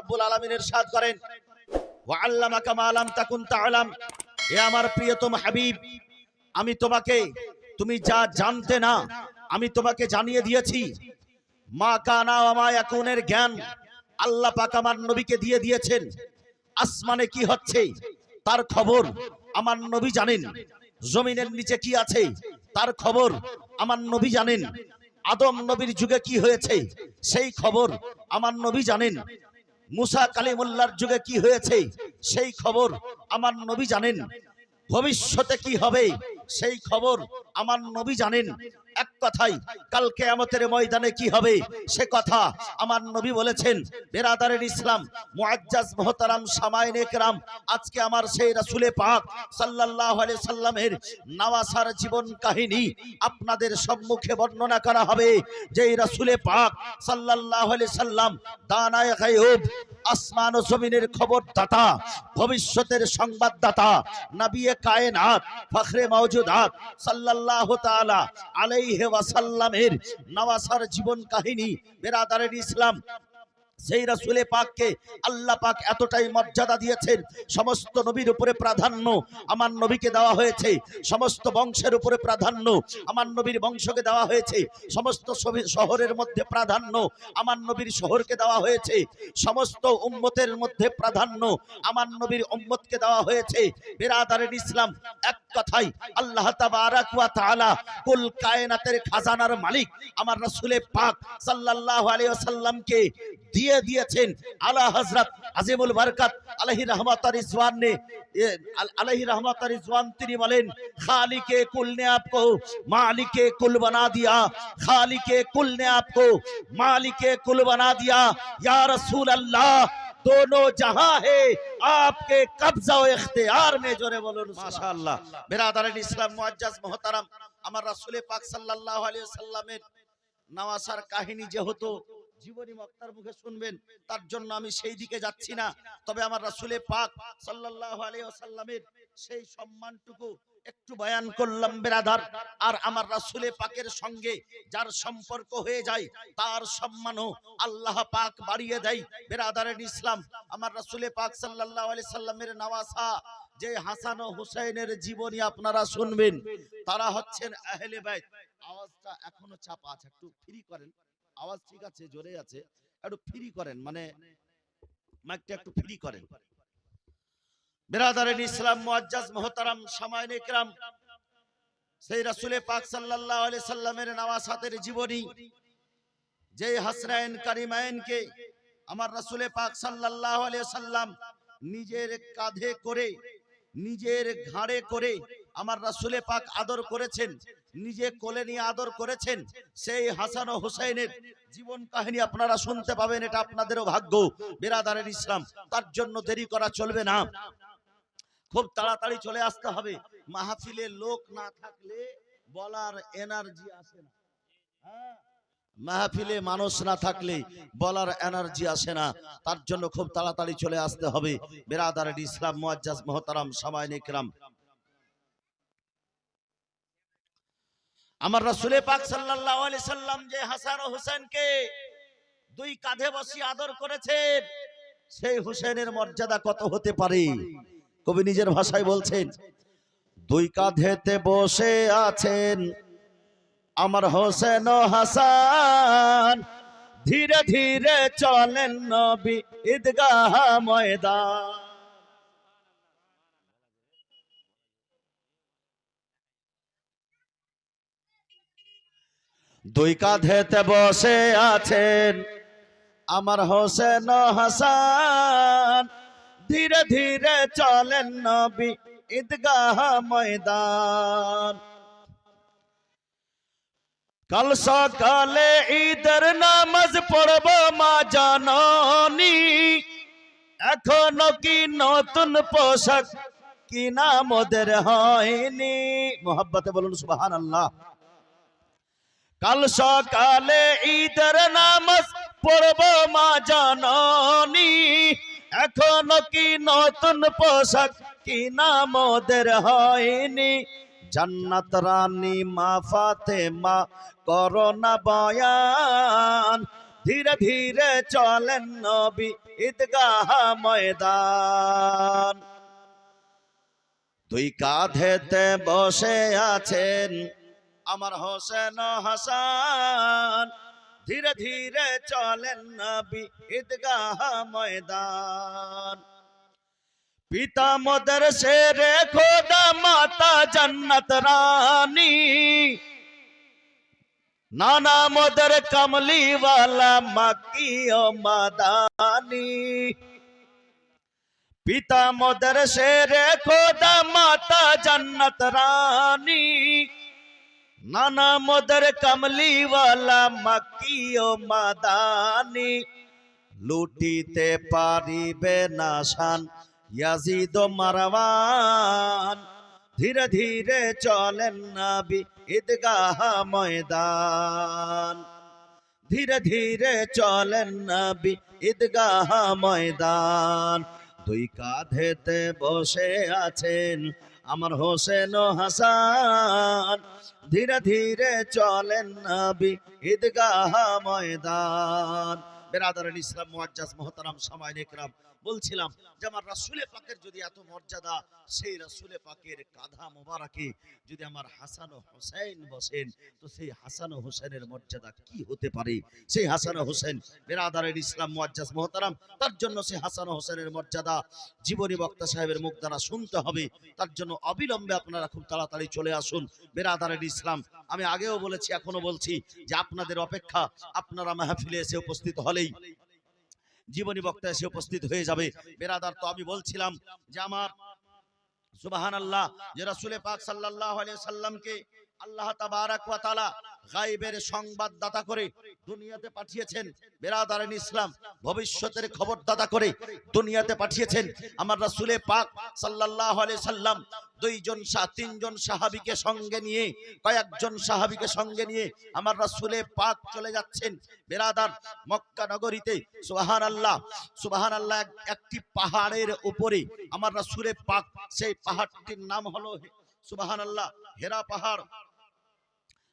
রাব্বুল আলামিন ইরশাদ করেন, ওয়া আল্লামাকা মা লাম তাকুন তা'লাম, হে আমার প্রিয়তম হাবিব, আমি তোমাকে, তুমি যা জানতে না আমি তোমাকে জানিয়ে দিয়েছি। মা কানা ওয়া মা ইয়াকুনের জ্ঞান আল্লাহ পাক আমার নবীকে দিয়ে দিয়েছেন। আসমানে কি হচ্ছে তার খবর আমার নবী জানেন, জমিনের নিচে কি আছে তার খবর আমার নবী জানেন, আদম নবীর যুগে কি হয়েছে সেই খবর আমার নবী জানেন, মুসা কালিমুল্লাহর যুগে কি হয়েছে সেই খবর আমার নবী জানেন, ভবিষ্যতে কি হবে সেই খবর আমার নবী জানেন। এক কথাই কাল কিয়ামতের ময়দানে কি হবে সে কথা আমার নবী বলেছেন। বেরাদারের ইসলাম, মুআজ্জাজ মুহতারাম সামাইনে কেরাম, আজকে আমার সেই রাসূলে পাক সাল্লাল্লাহু আলাইহি সাল্লামের নওয়াসার জীবন কাহিনী আপনাদের সম্মুখে বর্ণনা করা হবে। যেই রাসূলে পাক সাল্লাল্লাহু আলাইহি সাল্লাম দানায়ে গায়ব, আসমান ও জমিনের খবরদাতা, ভবিষ্যতের সংবাদদাতা, নবিয়ে কায়নাত, ফখরে মাওজুদাত সাল্লাল্লাহু তাআলা আলাইহি ওয়াসাল্লামের নওয়াসার জীবন কাহিনী। বেরাদারের ইসলাম, সেই রাসূলে পাককে আল্লাহ পাক এতটাই মর্যাদা দিয়েছেন, সমস্ত নবীর উপরে প্রাধান্য আমার নবীকে দেওয়া হয়েছে, সমস্ত বংশের উপরে প্রাধান্য আমার নবীর বংশকে দেওয়া হয়েছে, সমস্ত শহরের মধ্যে প্রাধান্য আমার নবীর শহরকে দেওয়া হয়েছে, সমস্ত উম্মতের মধ্যে প্রাধান্য আমার নবীর উম্মতকে দেওয়া হয়েছে। বেরাদারের ইসলাম, এক কথাই আল্লাহ তাবারাক ওয়া তাআলা কুল কায়নাতের খাজানার মালিক আমার রাসূলে পাক সাল্লাল্লাহু আলাইহি ওয়াসাল্লামকে দিয়ে দিয়েছেন। আলা হযরত আজিমুল বরকত আলাইহি রহমত রিজওয়ান ने আলাইহি রহমত রিজওয়ান তিনি বলেন, খালিকে কুল ने आपको मालिके कुल बना दिया, खालिके कुल ने आपको मालिके कुल बना दिया, या रसूल अल्लाह दोनों जहां है आपके कब्जा व इख्तियार में। जोरे बोलুন माशाअल्लाह। बिरादरान इस्लाम, मुआज्जाज मोहतरम, আমার রাসূলে পাক সাল্লাল্লাহু আলাইহি ওয়াসাল্লামের নওয়াসার কাহিনী যেহেতু জীবনী বক্তার মুখে শুনবেন, তার জন্য আমি সেই দিকে যাচ্ছি না। তবে আমার রাসূলে পাক সাল্লাল্লাহু আলাইহি ওয়াসাল্লামের সেই সম্মানটুকু একটু বয়ান করলাম বেরাদার। আর আমার রাসূলে পাকের সঙ্গে যার সম্পর্ক হয়ে যায় তার সম্মানও আল্লাহ পাক বাড়িয়ে দেয়। বেরাদারের ইসলাম, আমার রাসূলে পাক সাল্লাল্লাহু আলাইহি সাল্লামের নওয়াসা যে হাসান ও হুসাইনের জীবনী আপনারা শুনবেন, তারা হচ্ছেন আহলে বাইত। আওয়াজটা এখনো চাপা আছে, একটু ফ্রি করেন। আওয়াজ ঠিক আছে, জোরে আছে, একটু ফ্রি করেন, মানে মাইকটা একটু ফ্রি করেন। বিরাদারিন ইসলাম, মুআজ্জাজ মুহতারাম সামাইনে কিরাম, সেই রাসূলে পাক সাল্লাল্লাহু আলাইহি সাল্লামের নওয়াসাতের জীবনী, যেই হাসনাইন কারিমাইনকে আমার রাসূলে পাক সাল্লাল্লাহু আলাইহি সাল্লাম নিজের কাঁধে করে, নিজের ঘাড়ে করে আমার রাসূলে পাক আদর করেছেন, নিজে কোলে নিয়ে আদর করেছেন, সেই হাসান ও হুসাইনের জীবন কাহিনী আপনারা শুনতে পাবেন। এটা আপনাদেরও ভাগ্য। বিরাদারের ইসলাম, তার জন্য দেরি করা চলবে না, খুব তাড়াতাড়ি চলে আসতে হবে। মাহফিলে লোক না থাকলে বলার এনার্জি আসে না। মাহফিলে মানুষ না থাকলে বলার এনার্জি আসে না, তার জন্য খুব তাড়াতাড়ি চলে আসতে হবে। বিরাদারের ইসলাম, মুআজ্জাজ মুহতারাম সামাইনে কিরাম, আমার রাসূলে পাক সাল্লাল্লাহু আলাইহি সাল্লাম যে হাসান ও হুসাইনকে দুই কাঁধে বসিয়ে আদর করেছেন, সেই হুসাইনের মর্যাদা কত হতে পারে কবি নিজের ভাষায় বলছেন, দুই কাঁধেতে বসে আছেন আমার হোসেন ও হাসান, ধীরে ধীরে চলেন নবী ঈদগাহ ময়দান। দুই কাঁধেতে বসে আছেন আমার হোসেন ও হাসান, ধীরে ধীরে চলেন নবী ঈদগাহ ময়দান। কাল সকালে ঈদের নামাজ পড়ব মা জাননী, এখনো কি নতুন পোশাক কিনা মোদের হয়নি। মোহাব্বতে বলুন সুবহানাল্লাহ। কাল সকালে ঈদের নামাজ পড়ব মা জাননী, এখনো কি নতুন পোশাক কিনা মোদের হয়নি। জান্নাত রানী মা ফাতেমা করোনা বয়ান, ধীরে ধীরে চলেন নবী ঈদগাহ ময়দান। দুই কাঁধেতে বসে আছেন আমার হোসেন হাসান, ধীরে ধীরে চলেন নবী ঈদগাহ ময়দান। পিতা মদর শেরে খোদা মাতা জান্নাত রানী, নানা মদর কমলি ওয়ালা মক্কি ও মাদানী। পিতা মদর শেরে খোদা মাতা জান্নাত রানী, নানা মদর কমলি ওয়ালা মক্কি ও মাদানী। লুটিতে পারিবে না শান ইয়াজিদ ও মারওয়ান, ধীরে ধীরে চলেন নবী ঈদগাহ ময়দান। ধীরে ধীরে চলেন নবী ঈদগাহ ময়দান। দুই কাঁধেতে বসে আছেন আমার হোসেন ও হাসান, ধীরে ধীরে চলেন নবী ঈদগাহ ময়দান। বেরাদারান ইসলাম মুআজ্জাজ মুহতারাম সামাইন ইকরাম, বলছিলাম যে আমার রাসূলে পাকের যদি এত মর্যাদা, সেই রাসূলে পাকের কাঁধা মোবারকে যদি আমার হাসান ও হোসেন বসেন, তো সেই হাসান ও হোসেনের মর্যাদা কি হতে পারে? সেই হাসান ও হোসেন বেরাদারান ইসলাম মুআজ্জাজ মুহতারাম, তার জন্য সেই হাসান ও হোসেনের মর্যাদা জীবনী বক্তা সাহেবের মুখ দ্বারা শুনতে হবে। তার জন্য অবিলম্বে আপনারা খুব তাড়াতাড়ি চলে আসুন। বেরাদারান ইসলাম, আমি আগেও বলেছি এখনো বলছি যে আপনাদের অপেক্ষা, আপনারা মাহফিলে এসে উপস্থিত হলেই জীবনী বক্তা এসে উপস্থিত হয়ে যাবে। বেরাদার, তো আমি বলছিলাম যে আমার সুবহানাল্লাহ, যে রাসূলে পাক সাল্লাল্লাহু আলাইহি সাল্লামকে আল্লাহ তাবারাক ওয়া তাআলা গায়বের সংবাদদাতা করে দুনিয়াতে পাঠিয়েছেন। বেরাদারান ইসলাম, ভবিষ্যতের খবরদাতা করে দুনিয়াতে পাঠিয়েছেন। আমার রাসূলে পাক সাল্লাল্লাহু আলাইহি সাল্লাম তিনজন সাহাবীকে সঙ্গে নিয়ে, কয়েকজন সাহাবীকে সঙ্গে নিয়ে আমার রাসূলে পাক চলে যাচ্ছেন বেরাদার মক্কা নগরীতে। সুবহানাল্লাহ, সুবহানাল্লাহ, একটি পাহাড়ের উপরে আমার রাসূলে পাক, সেই পাহাড়টির নাম হলো সুবহানাল্লাহ হেরা পাহাড়।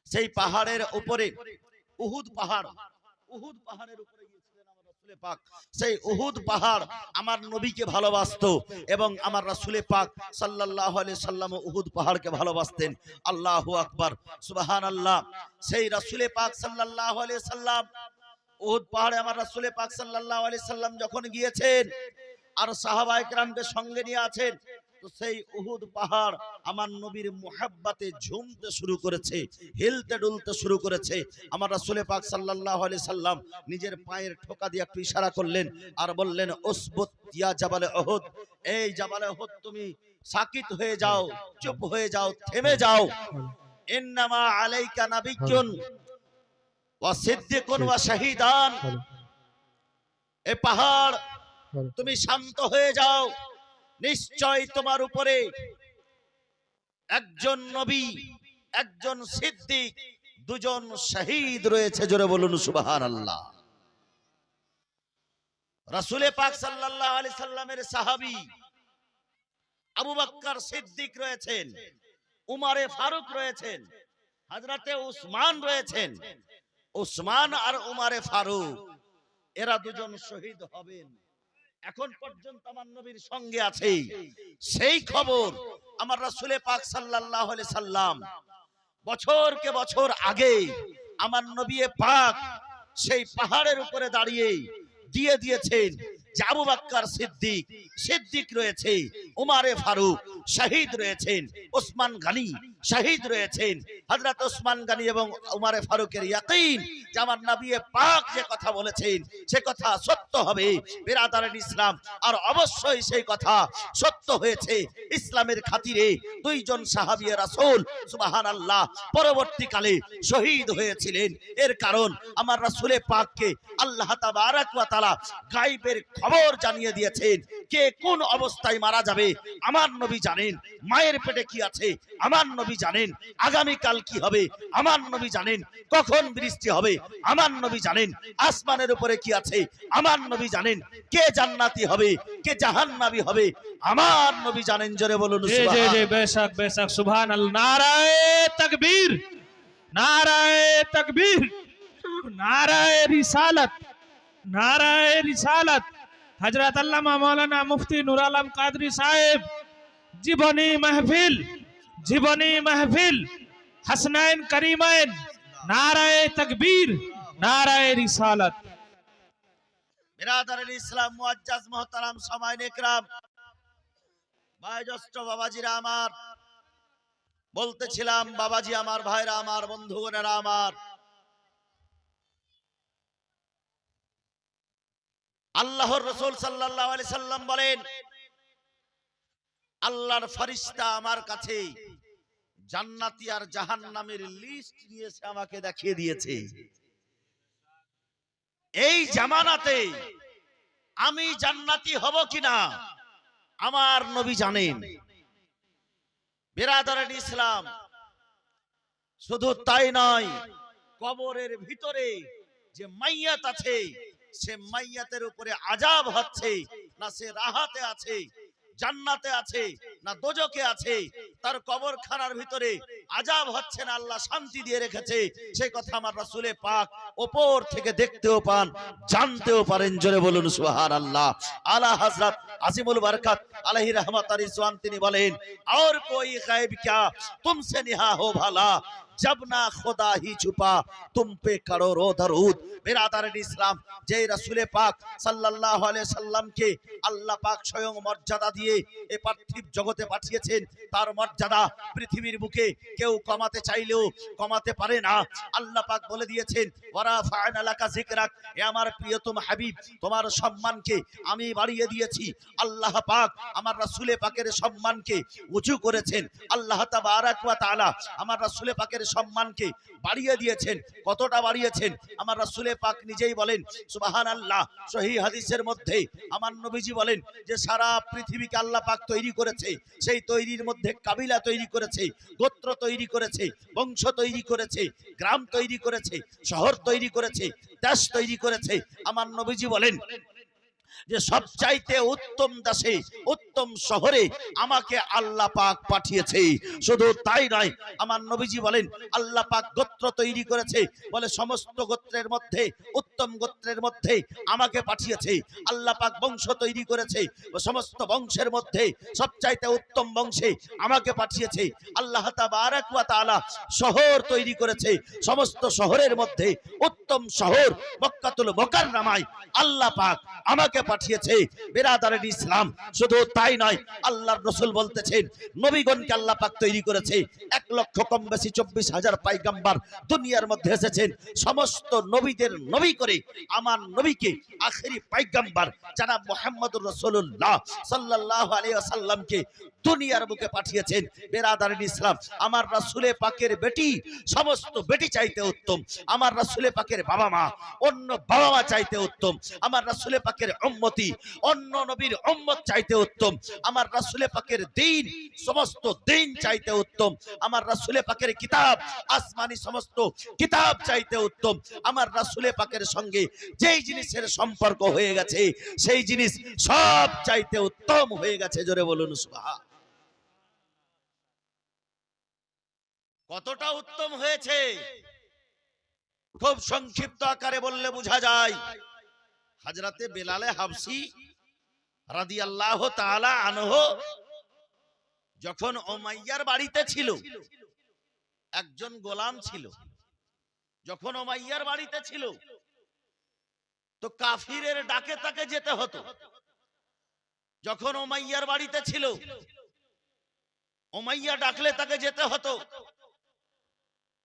সেই পাহাড়ের উপরে উহুদ পাহাড়, উহুদ পাহাড়ের উপরে গিয়েছিলেন আমার রাসূলে পাক। সেই উহুদ পাহাড় আমার নবীকে ভালোবাসতো এবং আমার রাসূলে পাক সাল্লাল্লাহু আলাইহি সাল্লাম উহুদ পাহাড়কে ভালোবাসতেন। আল্লাহু আকবার, সুবহানাল্লাহ। সেই রাসূলে পাক সাল্লাল্লাহু আলাইহি সাল্লাম উহুদ পাহাড়ে আমার রাসূলে পাক সাল্লাল্লাহু আলাইহি সাল্লাম যখন গিয়েছেন আর সাহাবায়ে কেরামকে সঙ্গে নিয়ে আছেন, তো সেই উহুদ পাহাড় আমার নবীর মুহাব্বতে ঝুমতে শুরু করেছে, হিলতে ডুলতে শুরু করেছে। আমার রাসূলে পাক সাল্লাল্লাহু আলাইহি সাল্লাম নিজের পায়ের ঠোকা দিয়ে একটু ইশারা করলেন আর বললেন, উসবুত ইয়া জাবালে উহুদ, এই জাবালে উহুদ তুমি সাকিত হয়ে যাও, চুপ হয়ে যাও, থেমে যাও। ইন্নামা আলাইকা নাবিয়্যুন ওয়া সিদ্দিকুন ওয়া শাহীদান। এই পাহাড় তুমি শান্ত হয়ে যাও, নিশ্চয় তোমার উপরে একজন নবী, একজন সিদ্দিক, দুজন শহীদ রয়েছে। জোরে বলুন সুবহানাল্লাহ। রাসূলে পাক সাল্লাল্লাহু আলাইহি সাল্লামের সাহাবী আবু বকর সিদ্দিক রয়েছেন, উমরে ফারুক রয়েছেন, হযরতে উসমান রয়েছেন। উসমান আর উমরে ফারুক এরা দুজন শহীদ হবেন। এখন পর্যন্ত আমার নবীর সঙ্গে আছে। সেই খবর আমার রাসূলে পাক সাল্লাল্লাহু আলাইহি সাল্লাম বছরকে বছর আগে আমার নবী পাক সেই পাহাড়ের উপরে দাঁড়িয়ে দিয়ে দিয়েছেন যে আবু বকর সিদ্দিক, সিদ্দিক রয়েছে, উমরে ফারুক শহীদ রয়েছেন, ওসমান গনি শহীদ রয়েছেন। হযরত ওসমান গনি এবং উমরে ফারুকের ইয়াকিন যে আমার নবী পাক যে কথা বলেছেন সে কথা সত্য হবে। বিরাদারান ইসলাম, আর অবশ্যই সেই কথা সত্য হয়েছে। ইসলামের খাতিরে দুইজন সাহাবী রাসূল সুবহানাল্লাহ পরবর্তীকালে শহীদ হয়েছিলেন। এর কারণ আমার রাসূলে পাককে আল্লাহ তাবারাক ওয়া তাআলা গায়বের খবর জানিয়ে দিয়েছেন। কে কোন অবস্থায় মারা যাবে আমার নবী জানেন, মায়ের পেটে কি আছে আমার নবী জানেন, আগামী কাল কি হবে আমার নবী জানেন, কখন বৃষ্টি হবে আমার নবী জানেন, আসমানের উপরে কি আছে আমার নবী জানেন, কে জান্নাতি হবে কে জাহান্নামী হবে আমার নবী জানেন। জোরে বলুন সুবহানাল্লাহ। জি জি বেশক বেশক, সুবহানাল্লাহ। নারায়ে তাকবীর, নারায়ে তাকবীর। नाराए रिसालत, नाराए रिसालत। हजरत अल्लामा मौलाना मुफ्ती नूर आलम कादरी साहेब जीवनी महफिल, जीवनी महफिल, हसनैन करीमैन, नाराए तकबीर, नाराए रिसालत। बिरादर इस्लाम मुअज्जज मोहतरम सामाईन इकराम, বয়োজ্যেষ্ঠ বাবাজিরা আমার, বলতেছিলাম বাবাজি আমার, ভাইরা আমার, বন্ধুগণেরা আমার, আল্লাহর রাসূল সাল্লাল্লাহু আলাইহি সাল্লাম বলেন, আল্লাহর ফেরেশতা আমার কাছে জান্নাতি আর জাহান্নামের লিস্ট নিয়ে এসে আমাকে দেখিয়ে দিয়েছে। এই জামানাতে আমি জান্নাতি হব কিনা আমার নবী জানেন। বিরাদরান ইসলাম, শুধু তাই নয়, কবরের ভিতরে যে মাইয়াত আছে, সে মাইয়াতের উপরে আযাব হচ্ছে না সে রাহাতে আছে, জান্নাতে আছে না দোজকে আছে, তার কবরখানার ভিতরে আযাব হচ্ছে না আল্লাহ শান্তি দিয়ে রেখেছে, সেই কথা আমার রাসূলে পাক উপর থেকে দেখতেও পান, জানতেও পারেন। জোরে বলুন সুবহানাল্লাহ। আলা হযরত আজিমুল বরকত আলাইহি রহমত আর রিজওয়ান তিনি বলেন, और कोई गैब क्या तुमसे निहा हो भला, जब ना खुदा ही छुपा तुम पे करोड़ों दरूद। बिरादरान इस्लाम, যে রাসূলে পাক সাল্লাল্লাহু আলাইহি সাল্লামকে আল্লাহ পাক স্বয়ং মর্যাদা দিয়ে এই পার্থিব জগতে পাঠিয়েছেন, তার মর্যাদা পৃথিবীর বুকে কেউ কমাতে চাইলেও কমাতে পারে না। আল্লাহ পাক বলে দিয়েছেন, ওয়ারাফা'না লাকা যিকরাক, হে আমার প্রিয়তম হাবিব, তোমার সম্মানকে আমি বাড়িয়ে দিয়েছি। আল্লাহ পাক আমার রাসূলে পাকের সম্মানকে উঁচু করেছেন। আল্লাহ তাবারাক ওয়া তাআলা আমার রাসূলে পাকের সম্মানকে বাড়িয়ে দিয়েছেন। কতটা বাড়িয়েছেন আমার রাসূলে পাক নিজেই বলেন, সুবহানাল্লাহ। সহিহ হাদিসের মধ্যে আমার নবীজি বলেন যে সারা পৃথিবীকে আল্লাহ পাক তৈরি করেছে, সেই তৈরির মধ্যে কাবিলা তৈরি করেছে, গোত্র তৈরি করেছে, বংশ তৈরি করেছে, গ্রাম তৈরি করেছে, শহর তৈরি করেছে, দেশ তৈরি করেছে। আমার নবীজি বলেন যে সবচাইতে উত্তম দেশে, উত্তম শহরে আমাকে আল্লাহ পাক পাঠিয়েছে। শুধু তাই নয়, আমার নবীজি বলেন আল্লাহ পাক গোত্র তৈরি করেছে, বলে সমস্ত গোত্রের মধ্যে উত্তম গোত্রের মধ্যে আমাকে পাঠিয়েছে। আল্লাহ পাক বংশ তৈরি করেছে, সমস্ত বংশের মধ্যে সবচাইতে উত্তম বংশে আমাকে পাঠিয়েছে। আল্লাহ তাবারাক ওয়া তাআলা শহর তৈরি করেছে, সমস্ত শহরের মধ্যে উত্তম শহর মক্কাতুল মুকাররমায় আল্লাহ পাক আমাকে পাঠিয়েছে। বিরাদরান ইসলাম, শুধু তাই নয়, আল্লাহর রাসূল বলতেছেন নবীগণকে আল্লাহ পাক তৈরি করেছে। 1 লক্ষ কম বেশি 24,000 পয়গম্বর দুনিয়ার মধ্যে এসেছেন, সমস্ত নবীদের নবী করে আমার নবীকে আখেরি পয়গম্বর জনাব মুহাম্মদুর রাসূলুল্লাহ সাল্লাল্লাহু আলাইহি ওয়াসাল্লামকে দুনিয়ার বুকে পাঠিয়েছেন। বিরাদরান ইসলাম, আমার রাসূলে পাকের বেটি সমস্ত বেটি চাইতে উত্তম, আমার রাসূলে পাকের বাবা মা অন্য বাবা মা চাইতে উত্তম, আমার রাসূলে পাকের উম্মতি অন্য নবীর উম্মত চাইতে উত্তম, আমার রাসূলে পাকের দ্বীন সমস্ত দ্বীন চাইতে উত্তম, আমার রাসূলে পাকের কিতাব আসমানি সমস্ত কিতাব চাইতে উত্তম, আমার রাসূলে পাকের সঙ্গে যেই জিনিসের সম্পর্ক হয়ে গেছে সেই জিনিস সব চাইতে উত্তম হয়ে গেছে। জোরে বলুন সুবহান। কতটা উত্তম হয়েছে খুব সংক্ষিপ্ত আকারে বললে বোঝা যায়। হযরতে বেলালে হাবশী রাদিয়াল্লাহু তাআলা আনহু যখন উমাইয়ার বাড়িতে ছিল, একজন গোলাম ছিল, যখন উমাইয়ার বাড়িতে ছিল তো কাফিরের ডাকে তাকে যেতে হতো। যখন উমাইয়ার বাড়িতে ছিল, উমাইয়া ডাকলে তাকে যেতে হতো,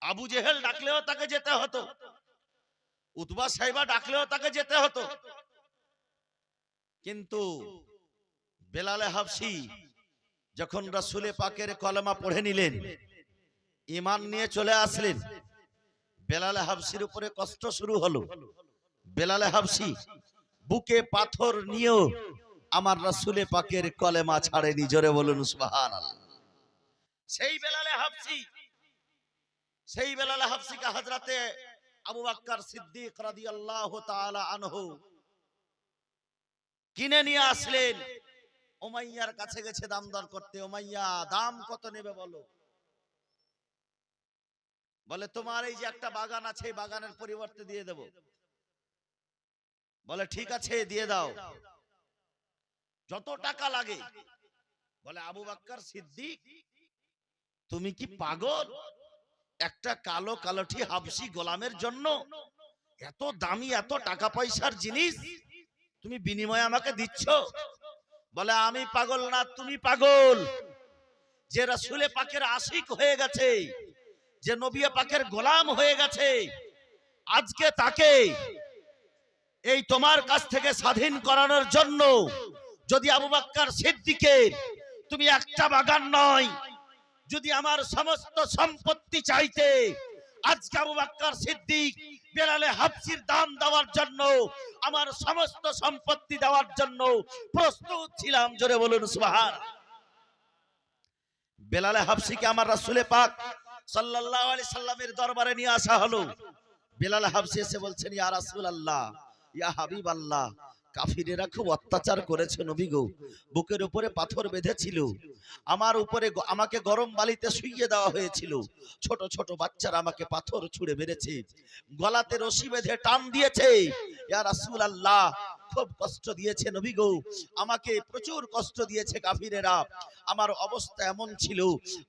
আবু জেহেল ডাকলেও তাকে যেতে হতো, উতবা সাইবা ডাকলেও তাকে যেতে হতো। কিন্তু বেলালে হাবশী যখন রাসূলে পাকের কলেমা পড়ে নিলেন, ঈমান নিয়ে চলে আসলেন, বেলালে হাবশীর উপরে কষ্ট শুরু হলো। বেলালে হাবশী বুকে পাথর নিয়েও আমার রাসূলে পাকের কলেমা ছাড়েনি। জোরে বলুন সুবহানাল্লাহ। সেই বেলালে হাবশী, সেই বেলালে হাবশীকে হযরতে আবু বকর সিদ্দিক রাদিয়াল্লাহু তাআলা আনহু কিনে নিয়ে আসলেন। উমাইয়ার কাছে গেছে দাম দর করতে, উমাইয়া দাম কত নেবে বলো। বলে তোমার এই যে একটা বাগান আছে, এই বাগানের পরিবর্তে দিয়ে দেব। বলে ঠিক আছে দিয়ে দাও, যত টাকা লাগে। বলে আবু বকর সিদ্দিক তুমি কি পাগল? একটা কালো কালোটি হাবশি গোলামের জন্য এত দামি এত টাকা পয়সার জিনিস তুমি বিনিময়ে আমাকে দিচ্ছ? বলে আমি পাগল না, তুমি পাগল। যে রাসূলে পাকের আশিক হয়ে গেছে, যে নবী পাকের গোলাম হয়ে গেছে, আজকে তাকে এই তোমার কাছ থেকে স্বাধীন করানোর জন্য যদি আবু বকর সিদ্দিকের তুমি একটা বাগান নয়, যদি আমার সমস্ত সম্পত্তি চাইতে, আজকে আবু বকর সিদ্দিক বেলালে হাবশির দাম দেওয়ার জন্য, আমার সমস্ত সম্পত্তি দেওয়ার জন্য প্রস্তুত ছিলাম। জোরে বলুন সুবহানাল্লাহ। বেলালে হাবশিকে আমার রাসূলে পাক সাল্লাল্লাহু আলাইহি সাল্লামের দরবারে নিয়ে আসা হলো। বেলাল হাবশি এসে বলছেন, ইয়া রাসূলুল্লাহ, ইয়া হাবিবাল্লাহ, কাফিরেরা খুব অত্যাচার করেছে নবী গো, বুকের উপরে পাথর বেঁধেছিল, আমার উপরে আমাকে গরম বালিতে শুইয়ে দেওয়া হয়েছিল, ছোট ছোট বাচ্চারা আমাকে পাথর ছুঁড়ে মেরেছে, গলাতে রশি বেঁধে টান দিয়েছে। ইয়া রাসূলুল্লাহ, খুব কষ্ট দিয়েছে নবী গো, আমাকে প্রচুর কষ্ট দিয়েছে কাফিরেরা। আমার অবস্থা এমন ছিল,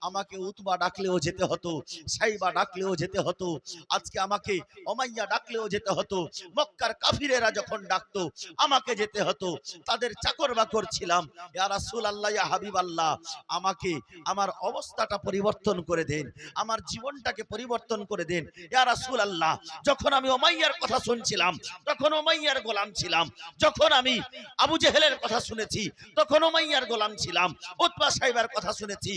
আমাকে উতবা ডাকলেও যেতে হতো, সাইবা ডাকলেও যেতে হতো, আজকে আমাকে উমাইয়া ডাকলেও যেতে হতো, মক্কার কাফিরেরা যখন ডাকতো আমাকে যেতে হতো, তাদের চাকর বাকর ছিলাম। ইয়া রাসূলুল্লাহ, ইয়া হাবিবাল্লাহ, আমাকে আমার অবস্থাটা পরিবর্তন করে দেন, আমার জীবনটাকে পরিবর্তন করে দেন। ইয়া রাসূলুল্লাহ, যখন আমি উমাইয়ার কথা শুনছিলাম তখন উমাইয়ার গোলাম ছিলাম, যখন আমি আবু জেহেলের কথা শুনেছি তখন উমাইয়ার গোলাম ছিলাম, উতবা সাইবার কথা শুনেছি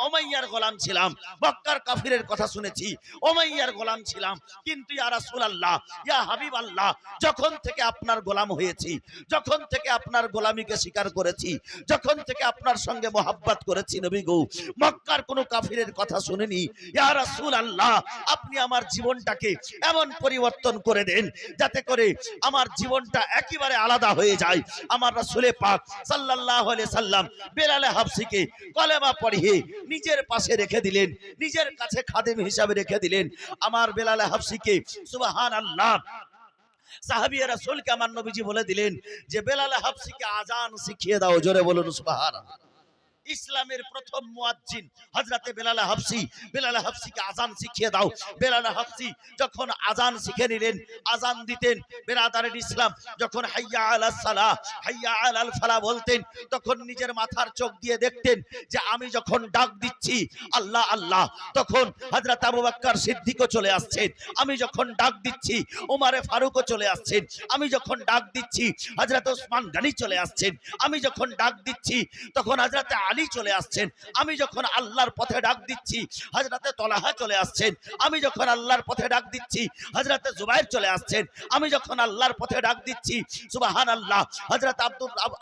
উমাইয়ার গোলাম ছিলাম, মক্কার কাফিরের কথা শুনেছি উমাইয়ার গোলাম ছিলাম। কিন্তু ইয়া রাসূলুল্লাহ, ইয়া হাবিবাল্লাহ, যখন থেকে আপনার গোলাম হয়েছি, যখন থেকে আপনার গোলামিকে স্বীকার করেছি, যখন থেকে আপনার সঙ্গে মোহাব্বত করেছি নবী গো, মক্কার কোনো কাফিরের কথা শুনিনি। ইয়া রাসূলুল্লাহ, আপনি আমার জীবনটাকে এমন পরিবর্তন করে দেন যাতে করে আমার জীবনটা একেবারে আলাদা হয়ে যায়। আমার রাসূলে পাক সাল্লাল্লাহু আলাইহি সাল্লাম বেলালে হাবশিকে কলেমা পড়িয়ে নিজের পাশে রেখে দিলেন, নিজের কাছে খাদেম হিসাবে রেখে দিলেন। আমার বেলালে হাবশিকে সুবহানাল্লাহ সাহাবীয়ে রাসূলকে আমার নবীজি বলে দিলেন যে বেলালে হাবশিকে আজান শিখিয়ে দাও। জোরে বলুন সুবহানাল্লাহ। ইসলামের প্রথম মুয়াজ্জিন হযরতে বেলাল হাবশি, বেলাল হাবশিকে আজান শিখিয়ে দাও। বেলাল হাবশি যখন আজান শিখে নিলেন, আজান দিতেন, বেরাদারে ইসলাম যখন হাইয়া আলাস সালাহ হাইয়া আলাল ফালাহ বলতেন, তখন নিজের মাথার চোখ দিয়ে দেখতেন যে আমি যখন ডাক দিচ্ছি আল্লাহ আল্লাহ, তখন হযরত আবু বকর সিদ্দিকও চলে আসছেন, আমি যখন ডাক দিচ্ছি ওমরে ফারুকও চলে আসছেন, আমি যখন ডাক দিচ্ছি হযরত ওসমান গনি চলে আসছেন, আমি যখন ডাক দিচ্ছি তখন হযরত আলী চলে আসছেন, আমি যখন আল্লাহর পথে ডাক দিচ্ছি হযরতে তলহা চলে আসছেন, আমি যখন আল্লাহর পথে ডাক দিচ্ছি হযরতে জুবাইর চলে আসছেন, আমি যখন আল্লাহর পথে ডাক দিচ্ছি সুবহানাল্লাহ হযরত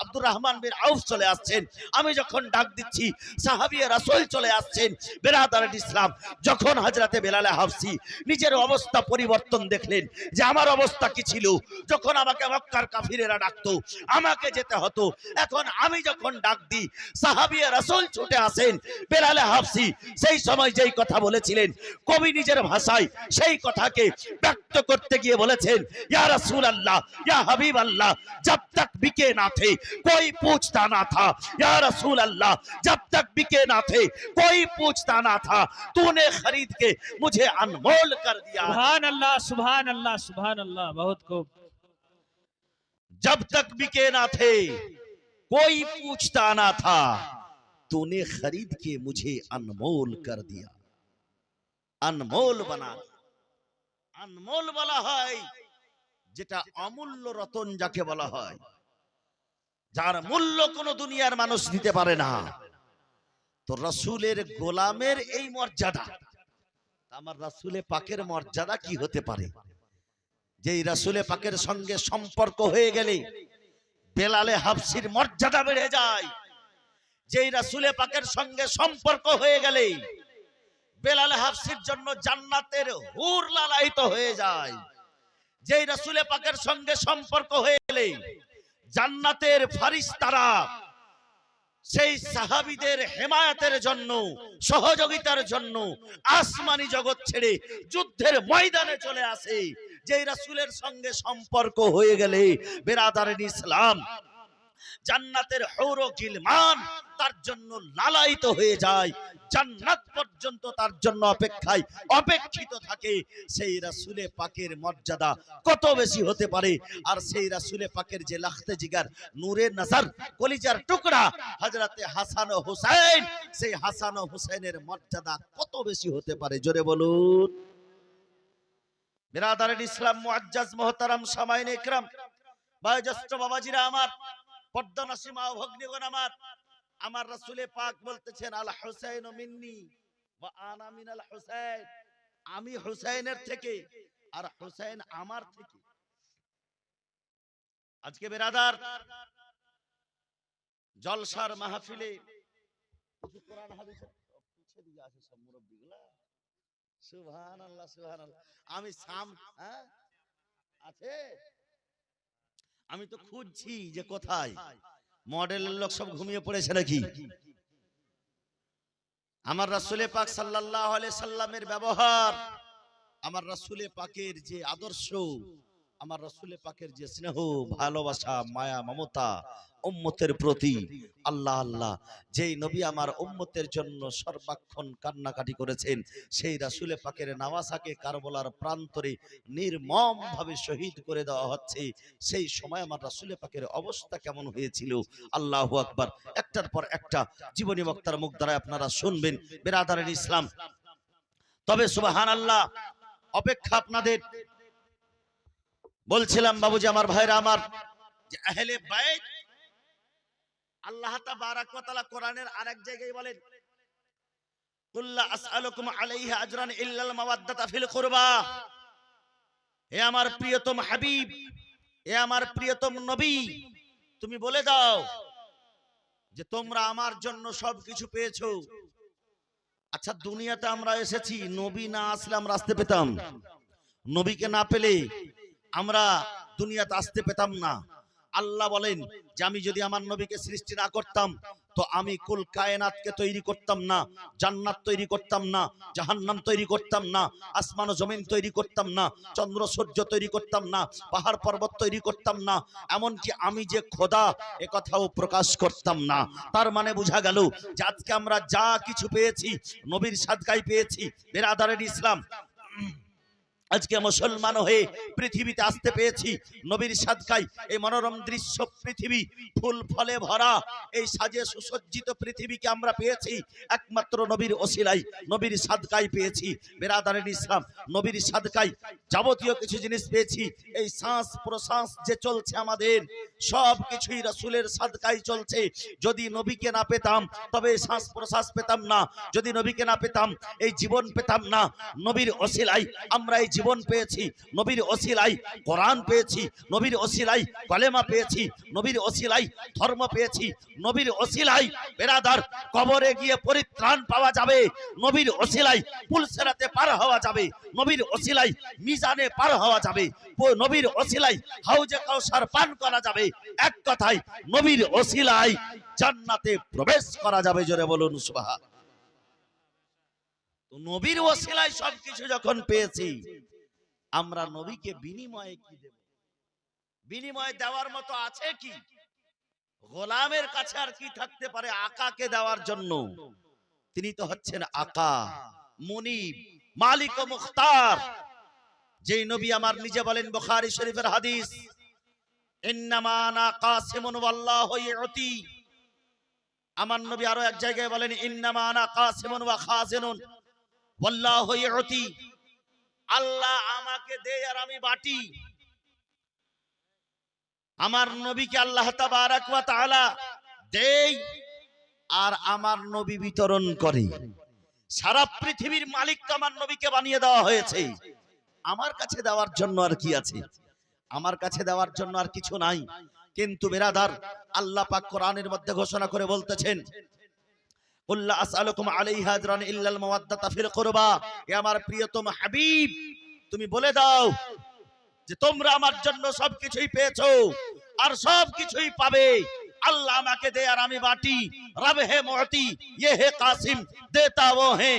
আব্দুর রহমান বিন আউফ চলে আসছেন, আমি যখন ডাক দিচ্ছি সাহাবীয়ে রাসূল চলে আসছেন। বেরাদার ইসলাম যখন হযরতে বেলাল হাবশি নিজের অবস্থা পরিবর্তন দেখলেন যে আমার অবস্থা কি ছিল, যখন আমাকে মক্কার কাফিরেরা ডাকতো আমাকে যেতে হতো, এখন আমি যখন ডাক দিই সাহাবীয়ে রাসূল ছুটে আসেন। বেলাল হাবশি সেই সময় যেই কথা বলেছিলেন কবি নিজের ভাষায় সেই কথাকে ব্যক্ত করতে গিয়ে বলেছেন, ইয়া রাসূলুল্লাহ, ইয়া হাবিবাল্লাহ, जब तक बिके ना थे कोई पूछता ना था, या रसूल अल्लाह, जब तक बिके ना थे कोई पूछता ना था, तूने खरीद के मुझे अनमोल कर दिया। सुभान अल्लाह, सुभान अल्लाह, सुभान अल्लाह, बहुत खूब। जब तक बिके ना थे कोई पूछता ना था, तूने खरीद के मुझे अनमोल कर दिया। अनमोल बना, अनमोल বলা হয় যেটা অমূল্য রতন যাকে বলা হয়, যার মূল্য কোনো দুনিয়ার মানুষ দিতে পারে না। তো রাসূলের গোলামের এই মর্যাদা, আমার রাসূলে পাকের মর্যাদা কি হতে পারে? যেই রাসূলে পাকের সঙ্গে সম্পর্ক হয়ে গেলে বেলালে হাবশির মর্যাদা বেড়ে যায়। যেই রাসূলে পাকের সঙ্গে সম্পর্ক হয়ে গেলে বেলালে হাবশির জন্য জান্নাতের হুর লালায়িত হয়ে যায়। যেই রাসূলে পাকের সঙ্গে সম্পর্ক হয়ে গেলে জান্নাতের ফেরেশতারা সেই সাহাবীদের হেমায়েতের জন্য, সহযোগিতার জন্য আসমানি জগৎ ছেড়ে যুদ্ধের ময়দানে চলে আসে। যেই রাসূলের সঙ্গে সম্পর্ক হয়ে গেলে বেরাদারিন ইসলাম, জান্নাতের হৌর গিলমান তার জন্য লালায়িত হয়ে যায়, জান্নাত পর্যন্ত তার জন্য অপেক্ষিত থাকে। সেই রাসূলে পাকের মর্যাদা কত বেশি হতে পারে, আর সেই রাসূলে পাকের যে লাখতে জিগার, নূরে নজর, কলিজার টুকরা হযরতে হাসান ও হুসাইন, সেই হাসান ও হুসাইনের মর্যাদা কত বেশি হতে পারে, জোরে বলুন। বিরাদারিন ইসলাম, মুআজ্জাজ মুহতারাম সামাইনে ইকরাম, বয়োজ্যেষ্ঠ বাবাজিরা আমার, পর্দানশী মা ও ভগ্নীগণ আমার রাসূলে পাক বলতেছেন, আল হুসাইন মিন্নি ওয়া আনা মিনাল হুসাইন, আমি হুসাইনের থেকে আর হুসাইন আমার থেকে। আজকে বেরাদার জলসার মাহফিলে কিছু কোরআন হাদিসের পিছে দিয়ে আসে সব মুরব্বিগুলা, সুবহানাল্লাহ সুবহানাল্লাহ। আমি আছে, আমি তো খুঁজছি যে কোথায় মডেলের লোক সব ঘুমিয়ে পড়েছে নাকি। আমার রাসূলে পাক সাল্লাল্লাহু আলাইহি সাল্লামের ব্যবহার, আমার রাসূলে পাকের যে আদর্শ, আমার রাসূলে পাকের যে স্নেহ, ভালোবাসা, মায়া, মমতা উম্মতের প্রতি, আল্লাহ আল্লাহ, যেই নবী আমার উম্মতের জন্য সর্বক্ষণ কান্নাকাটি করেছেন, সেই রাসূলে পাকের নওয়াসাকে কারবালার প্রান্তরে নির্মম ভাবে শহীদ করে দেওয়া হচ্ছে। সেই সময় আমার রাসূলে পাকের অবস্থা কেমন হয়েছিল, আল্লাহু আকবার। একটার পর একটা জীবনী বক্তার মুখ দ্বারা আপনারা শুনবেন বিরাদারিন ইসলাম। তবে সুবহানাল্লাহ, অপেক্ষা আপনাদের বলছিলাম বাবুজি, আমার ভাইরা আমার, যে আহলে বাইত, আল্লাহ তাবারাক ওয়া তাআলা কোরআনের আরেক জায়গায় বলেন, কুল্লা আসআলুকুম আলাইহি আজরান ইল্লাল মাওয়াদ্দাতা ফিল কুরবা। হে আমার প্রিয়তম হাবিব, হে আমার প্রিয়তম নবী, তুমি বলে দাও যে তোমরা আমার জন্য সবকিছু পেয়েছো। আচ্ছা, দুনিয়াতে আমরা এসেছি, নবী না আসলে আমরা আসতে পেতাম? নবীকে না পেলে আমরা দুনিয়াতে আসতে পেতাম না। আল্লাহ বলেন যে আমি যদি আমার নবীকে সৃষ্টি না করতাম, তো আমি কুল কায়নাতকে তৈরি করতাম না, জান্নাত তৈরি করতাম না, জাহান্নাম তৈরি করতাম না, আসমান ও জমিন তৈরি করতাম না, চন্দ্র সূর্য তৈরি করতাম না, পাহাড় পর্বত তৈরি করতাম না, এমনকি আমি যে খোদা এ কথাও প্রকাশ করতাম না। তার মানে বোঝা গেল যে আজকে আমরা যা কিছু পেয়েছি নবীর সাদকায় পেয়েছি। বিরাদারিন ইসলাম, আজকে মুসলমান হয়ে পৃথিবীতে আসতে পেয়েছি নবীর সাদকায়। এই মনোরম দৃশ্য পৃথিবী, ফুল ফলে ভরা এই সাজে সুসজ্জিত পৃথিবীকে আমরা পেয়েছি একমাত্র নবীর ওসিলায়, নবীর সাদকায় পেয়েছি। বিরাদারিন ইসলাম, নবীর সাদকায় যাবতীয় কিছু জিনিস পেয়েছি। এই শ্বাস প্রশ্বাস যে চলছে আমাদের, সব কিছুই রাসূলের সাদকায় চলছে। যদি নবীকে না পেতাম তবে শ্বাস প্রশ্বাস পেতাম না, যদি নবীকে না পেতাম এই জীবন পেতাম না। নবীর ওসিলায় আমরা এই জীবন পেয়েছি, নবীর ওসিলায় কোরআন পেয়েছি, নবীর ওসিলায় কলেমা পেয়েছি, নবীর ওসিলায় ধর্ম পেয়েছি, নবীর ওসিলায় বেরাদার কবরে গিয়ে পরিত্রাণ পাওয়া যাবে, নবীর ওসিলায় পুলসেরাতে পার হওয়া যাবে, নবীর ওসিলায় মিজানে পার হওয়া যাবে, নবীর ওসিলায় হাউজে কাউসার পান করা যাবে। এক কথায় নবীর ওসিলায় জান্নাতে প্রবেশ করা যাবে। জোরে বলুন সুবহানাল্লাহ। তো নবীর ওসিলায় সবকিছু যখন পেয়েছি, আমরা নবীকে বিনিময়ে কি দেব? বিনিময়ে দেওয়ার মতো আছে কি? গোলামের কাছে আর কি থাকতে পারে আকাকে দেওয়ার জন্য? তিনি তো হচ্ছেন আকা, মুনিব, মালিক ও মুখতার। যেই নবী আমার নিজে বলেন বুখারী শরীফের হাদিস, ইন্নামা আনা কাসিমুন ওয়াল্লাহু ইউতি। আমার নবী আরো এক জায়গায় বলেন, ইন্নামা আনা কাসিমুন ওয়া খাজিনুন ওয়াল্লাহু ইউতি। আল্লাহ আমাকে দেয় আর আমি বাটি। আমার নবীকে আল্লাহ তাবারাক ওয়া তাআলা দেয় আর আমার নবী বিতরণ করে। সারা পৃথিবীর মালিক তো আমার নবীকে বানিয়ে দেওয়া হয়েছে, আমার কাছে দেওয়ার জন্য আর কি আছে? আমার কাছে দেওয়ার জন্য আর কিছু নাই। কিন্তু বিরাদার, আল্লাহ পাক কোরআনের মধ্যে ঘোষণা করে বলতেছেন, কুল্লা আসআলুকুম আলাইহি আজরান ইল্লাল মাওয়াদ্দাতা ফিল কুরবা। হে আমার প্রিয়তম হাবিব, তুমি বলে দাও যে তোমরা আমার জন্য সবকিছুই পেয়েছো আর সবকিছুই পাবে। আল্লাহ আমাকে দে আর আমি বাটি, রব হে মুতি ये है कासिम देता वो है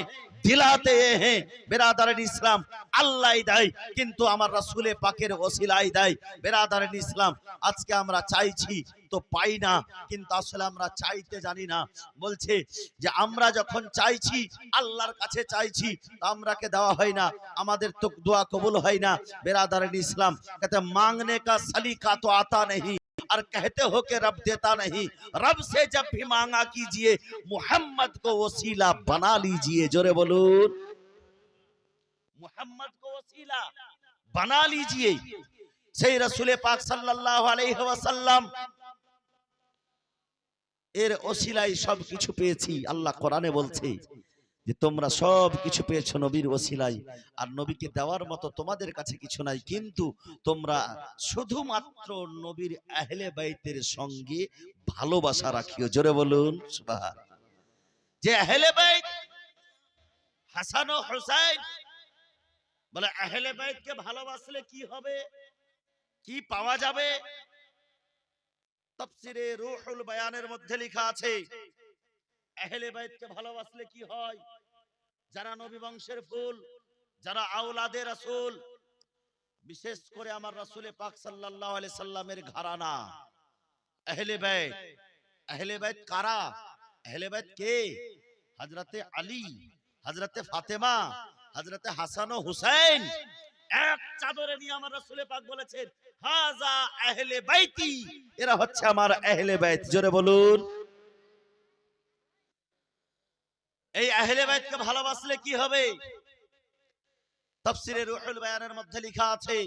দিলাতে হ্যাঁ। বেরাদারান ইসলাম, আল্লাহই দেয় কিন্তু আমার রাসূলে পাকের ওসিলাই দেয়। বেরাদারান ইসলাম, আজকে আমরা চাইছি তো পাই না, কিন্তু আসলে আমরা চাইতে জানি না। বলছে যে আমরা যখন চাইছি আল্লাহর কাছে চাইছি, আমরাকে দেওয়া হয় না, আমাদের তো দোয়া কবুল হয় না। বেরাদারান ইসলাম, कहते मांगने का सलीका तो आता नहीं और कहते हो कि रब देता नहीं। रब से जब भी मांगा कीजिए मोहम्मद को वसीला बना लीजिए। जोरे बोलून, मोहम्मद को वसीला बना लीजिए। সেই রাসূলে পাক সাল্লাল্লাহু আলাইহি ওয়াসাল্লাম এর ওসিলায় সব কিছু পেয়েছি। আল্লাহ কোরআনে বলছে যে তোমরা সব কিছু পেয়েছো নবীর ওসিলায়, আর নবীকে দেওয়ার মতো তোমাদের কাছে কিছু নাই, কিন্তু তোমরা শুধুমাত্র নবীর আহলে বাইতের সঙ্গে ভালোবাসা রাখিও। জোরে বলুন সুবহানাল্লাহ। যে আহলে বাইত হাসান ও হুসাইন, বলে আহলে বাইতকে ভালোবাসলে কি হবে, কি পাওয়া যাবে? তাফসিরে রূহুল বায়ানের মধ্যে লেখা আছে আহলে বাইতকে ভালোবাসলে কি হয়। যারা নবী বংশের ফুল, যারা আওলাদে রাসূল, বিশেষ করে আমার রাসূলে পাক সাল্লাল্লাহু আলাইহি সাল্লামের ঘরানা আহলে বাইত। আহলে বাইত কারা? আহলে বাইত কে? হযরতে আলী, হযরতে ফাতেমা, হযরতে হাসান ও হুসাইন এক চাদরে নিয়ে আমার রাসূলে পাক বলেছেন হাযা আহলে বাইতি, এরা হচ্ছে আমার আহলে বাইত। জোরে বলুন। এই আহলে বাইতকে ভালোবাসলে কি হবে? তাফসিরে রূহুল বায়ানের মধ্যে লেখা আছে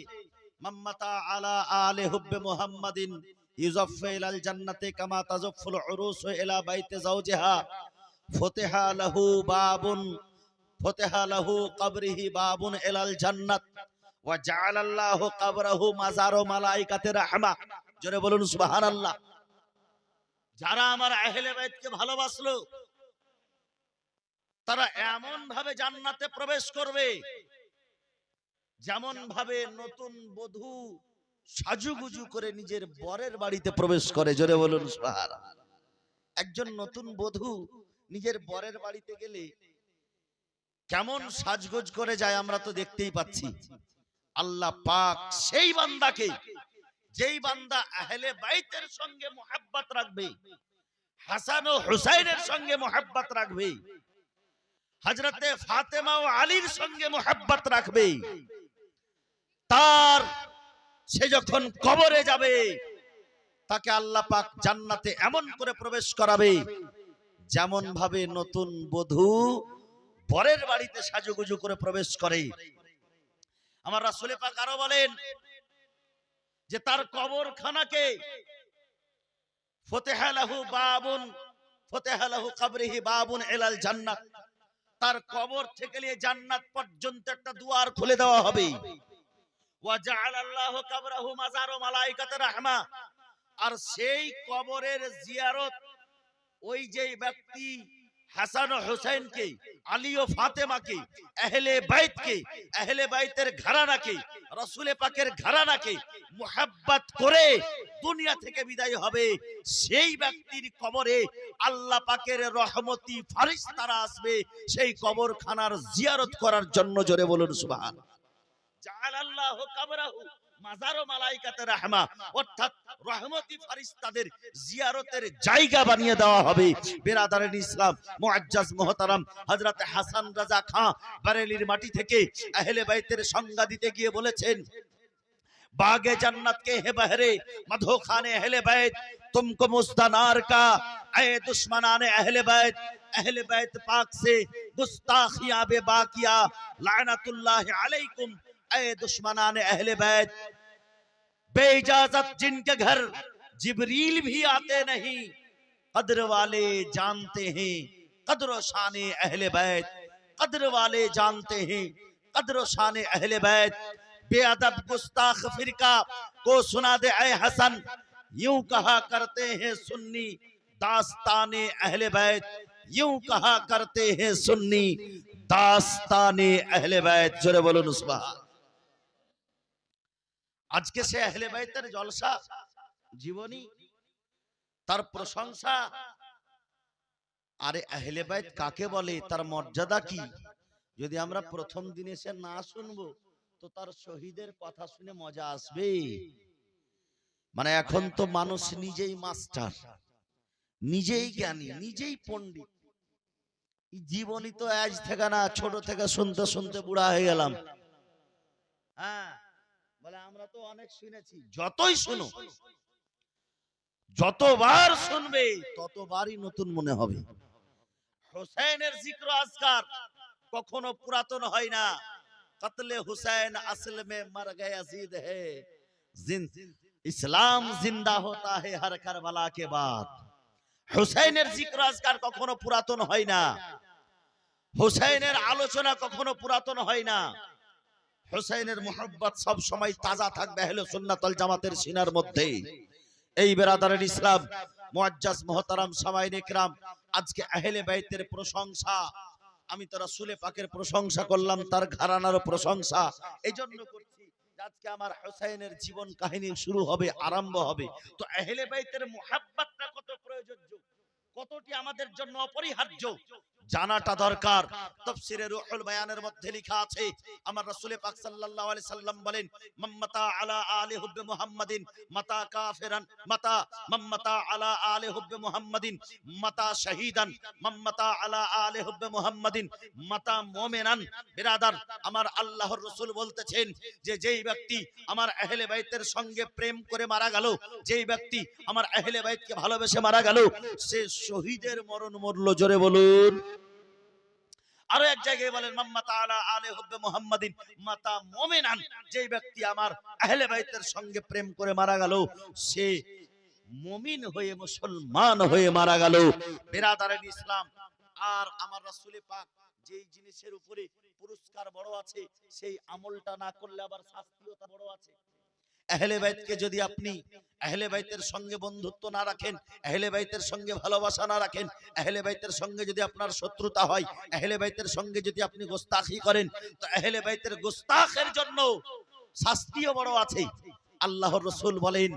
মাম্মাতা আলা আলি হুব্বে মুহাম্মাদিন ইউজাফফু ইলাল জান্নাতি কামা তাজাফফুল উরুসু ইলা বাইতি যাওজিহা ফুতিহা লাহু বাবুন ফুতিহা লাহু কবরিহি বাবুন ইলাল জান্নাত ওয়া জাআলাল্লাহু কবরাহু মাজারু মালাইকাতির রাহমা। জোরে বলুন সুবহানাল্লাহ। যারা আমার আহলে বাইতকে ভালোবাসলো তারা এমন ভাবে জান্নাতে প্রবেশ করবে যেমন ভাবে নতুন বধূ সাজুগুজু করে নিজের বরের বাড়িতে প্রবেশ করে। জোরে বলুন সুবহানাল্লাহ। একজন নতুন বধূ নিজের বরের বাড়িতে গেলে কেমন সাজগোজ করে যায় আমরা তো দেখতেই পাচ্ছি। আল্লাহ পাক সেই বান্দাকে, যেই বান্দা আহলে বাইতের সঙ্গে মুহাব্বত রাখবে, হাসান ও হুসাইনের সঙ্গে মুহাব্বত রাখবে, হযরতে ফাতেমা ও আলীর সঙ্গে মুহাব্বত রাখবে, তার সে যখন কবরে যাবে তাকে আল্লাহ পাক জান্নাতে এমন করে প্রবেশ করাবে যেমন ভাবে নতুন বধূ বরের বাড়িতে সাজুগুজু করে প্রবেশ করে। আমার রাসূলে পাক আরো বলেন যে তার কবরখানাকে ফুতিহা লাহু বাবুন ফুতিহা লাহু কবরিহি বাবুন ইলাল জান্নাত, তার কবর থেকে নিয়ে জান্নাত পর্যন্ত একটা দুয়ার খুলে দেওয়া হবে। ওয়া জাআলাল্লাহু কবরাহু মাজারু মালাইকাতির রাহমা, আর সেই কবরের জিয়ারত ওই যে ব্যক্তি হাসান ও হুসাইনকে, আলী ও ফাতেমাকে, আহলে বাইতকে, আহলে বাইতের ঘরানাকে, রাসূলে পাকের ঘরানাকে মুহাব্বত করে দুনিয়া থেকে বিদায় হবে, সেই ব্যক্তির কবরে আল্লাহ পাকের রহমতি ফেরেশতারা আসবে সেই কবরখানার জিয়ারত করার জন্য। জোরে বলুন সুবহানাল্লাহ। জাআলাল্লাহু কবরাহু মাজারু মালাইকাতির রাহমা, অর্থাৎ রহমতি ফেরেশতাদের জিয়ারতের জায়গা বানিয়ে দেওয়া হবে। বিরাদারান ইসলাম, মুআজ্জাজ মুহতারাম হযরত হাসান রাজা খান বারেলির মাটি থেকে আহলে বাইতের সংজ্ঞা দিতে গিয়ে বলেছেন बागे जन्नत के है बहरे मधो खाने अहले बैत तुमको मुस्तनार का ऐ दुश्मनाने अहले बैत पाक से गुस्ताखियां बेबाकिया लानतुल्लाह अलैकुम ऐ दुश्मनाने अहले बैत। बेइजाजत जिनके घर जिब्रील भी आते नहीं, कद्र वाले जानते हैं कद्र शाने अहले बैत, कद्र वाले जानते हैं कद्र शाने अहले बैत। बेअदब गुस्ताख फिरका को सुना दे ऐ हसन, यूं कहा करते हैं सुन्नी दास्ताने अहले बैत, यूं कहा करते हैं सुन्नी दास्ताने अहले बैत। जोरे बोलुन सुबहान। आज के से अहले बैतेर जलसा जीवनी তার প্রশংসা। আরে আহলে বাইত কাকে বলে, তার মর্যাদা কি? যদি আমরা প্রথম দিন এসে না শুনবো তো তার শহীদের কথা শুনে মজা আসবে? মানে এখন তো মানুষ নিজেই মাস্টার, নিজেই জ্ঞানী, নিজেই পণ্ডিত। জীবনই তো আজ থেকে না, ছোট থেকে শুনতে শুনতে বুড়া হয়ে গেলাম। হ্যাঁ, বলে আমরা তো অনেক শুনেছি। যতই শুনো, যতবার শুনবে ততবারই নতুন মনে হবে। হুসাইনের জিক্র আজকার কখনো পুরাতন হয় না। কতলে হুসैन असल में मर गए अजीज है, ইসলাম জিন্দা होता है हर करबला के बाद। হুসাইনের জিক্র আজকার কখনো পুরাতন হয় না, হুসাইনের আলোচনা কখনো পুরাতন হয় না। হুসাইনের মুহাব্বত সব সময় তাজা থাকবে আহলে সুন্নাত ওয়াল জামাতের সিনার মধ্যে। এই বেরাদারের ইসলাম, মুআজ্জাজ মুহতারাম সামাইন ইকরাম, আজকে আহলে বাইতের প্রশংসা, আমি তো রাসূলে পাকের প্রশংসা করলাম, তার ঘরানার প্রশংসা এইজন্য করছি আজকে আমার হুসাইনের জীবন কাহিনী শুরু হবে, আরম্ভ হবে। তো আহলে বাইতের মুহাব্বতটা কত প্রয়োজনীয়, কতটি আমাদের জন্য অপরিহার্য জানাটা দরকার। তাফসীরে রুহুল বায়ানের মধ্যে লেখা আছে, আমার রাসূল পাক সাল্লাল্লাহু আলাইহি সাল্লাম বলেন, মাম্মাতা আলা আলি হুব্বে মুহাম্মাদিন মাতা কাফিরান, মাতা মাম্মাতা আলা আলি হুব্বে মুহাম্মাদিন মাতা শাহীদান, মাম্মাতা আলা আলি হুব্বে মুহাম্মাদিন মাতা মুমিনান। বিরাদার, আমার আল্লাহর রাসূল বলতেছেন যে যেই ব্যক্তি আমার আহলে বাইতের সঙ্গে প্রেম করে মারা গেল, যেই ব্যক্তি আমার আহলে বাইতকে ভালোবেসে মারা গেল, সে শহীদের মরণ মরল। জোরে বলুন। আরো এক জায়গায় বলেন, মাম্মাতা আলা আলি হুব্বে মুহাম্মাদিন মাতা মুমিনান, যেই ব্যক্তি আমার আহলে বাইতের সঙ্গে প্রেম করে মারা গেল, সে মুমিন হয়ে, মুসলমান হয়ে মারা গেল। বিরাদারের ইসলাম, আর আমার রাসূল পাক যেই জিনিসের উপরে পুরস্কার বড় আছে, সেই আমলটা না করলে আবার শাস্তিও তা বড় আছে। আহলে বাইতকে যদি আপনি আহলে বাইতের সঙ্গে বন্ধুত্ব না রাখেন, আহলে বাইতের সঙ্গে ভালোবাসা না রাখেন, আহলে বাইতের সঙ্গে যদি আপনার শত্রুতা হয়, আহলে বাইতের সঙ্গে যদি আপনি গোস্তাখি করেন, তো আহলে বাইতের গোস্তাখের জন্য শাস্তিও বড় আছে। আল্লাহর রাসূল বলেন,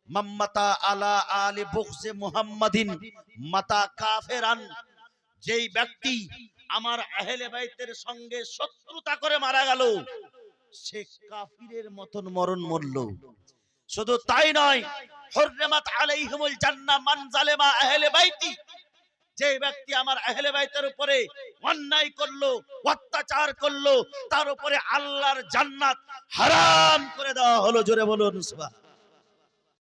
মাম্মাতা আলা আলি বুগজে মুহাম্মাদিন মাতা কাফিরান, যেই ব্যক্তি আমার আহলে বাইতের সঙ্গে শত্রুতা করে মারা গেল, সে কাফিরের মতন মরণ মরল। শুধু তাই নয়, হুররিমাত আলাইহিমুল জান্নাহ মান জালেমা আহলে বাইতি, যে ব্যক্তি আমার আহলে বাইতের উপরে অন্যায় করলো, অত্যাচার করলো, তার উপরে আল্লাহর জান্নাত হারাম করে দেওয়া হলো। জোরে বলুন সুবহান।